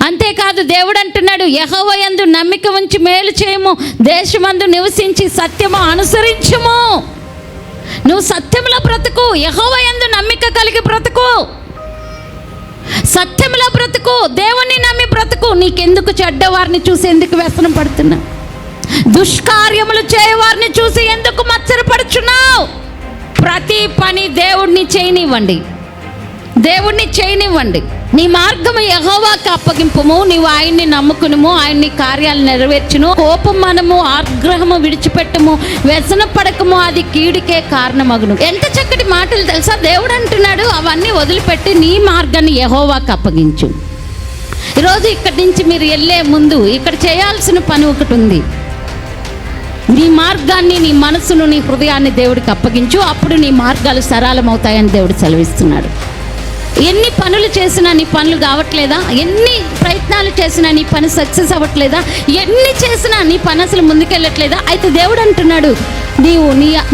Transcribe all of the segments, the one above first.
అంతేకాదు దేవుడు అంటున్నాడు, యెహోవా యందు నమ్మిక ఉంచి మేలు చేయము, దేశమందు నివసించి సత్యము అనుసరించుము. నువ్వు సత్యంలో బ్రతుకు, యెహోవా యందు నమ్మిక కలిగి బ్రతుకు, సత్యంలో బ్రతుకు, దేవుణ్ణి నమ్మి బ్రతుకు. నీకెందుకు చెడ్డవారిని చూసి ఎందుకు వ్యసనం పడుతున్నా? దుష్కార్యములు చేయవారిని చూసి ఎందుకు మత్సరపడుచున్నావు? ప్రతి పని దేవుణ్ణి చేయనివ్వండి, దేవుణ్ణి చేయనివ్వండి. నీ మార్గము యెహోవాకు అప్పగింపుము, నీవు ఆయన్ని నమ్ముకునుము, ఆయన్ని కార్యాలు నెరవేర్చును. కోపం మనము ఆగ్రహము విడిచిపెట్టుము, వ్యసన పడకము, అది కీడికే కారణమగును. ఎంత చక్కటి మాటలు తెలుసా? దేవుడు అంటున్నాడు, అవన్నీ వదిలిపెట్టి నీ మార్గాన్ని యెహోవాకు అప్పగించు. ఈరోజు ఇక్కడి నుంచి మీరు వెళ్ళే ముందు ఇక్కడ చేయాల్సిన పని ఒకటి ఉంది. నీ మార్గాన్ని, నీ మనసును, నీ హృదయాన్ని దేవుడికి అప్పగించు. అప్పుడు నీ మార్గాలు సరళమవుతాయని దేవుడు సెలవిస్తున్నాడు. ఎన్ని పనులు చేసినా నీ పనులు కావట్లేదా? ఎన్ని ప్రయత్నాలు చేసినా నీ పని సక్సెస్ అవ్వట్లేదా? ఎన్ని చేసినా నీ పని అసలు ముందుకెళ్ళట్లేదా? అయితే దేవుడు అంటున్నాడు, నీవు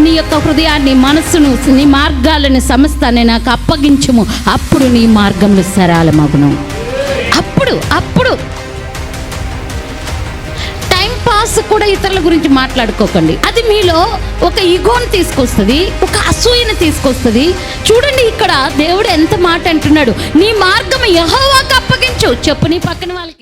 నీ యొక్క హృదయాన్ని, మనస్సును, నీ మార్గాలను సమస్తాన్ని నాకు అప్పగించుము, అప్పుడు నీ మార్గములు సరళమగును. అప్పుడు టైం పాస్ కూడా ఇతరుల గురించి మాట్లాడుకోకండి. అది మీలో ఒక ఈగోని తీసుకొస్తుంది, ఒక అసూయను తీసుకొస్తుంది. చూడండి, ఇక్కడ దేవుడు ఎంత మాట అంటున్నాడు, నీ మార్గం యెహోవాకు అప్పగించు. చెప్పు నీ పక్కన వాళ్ళకి.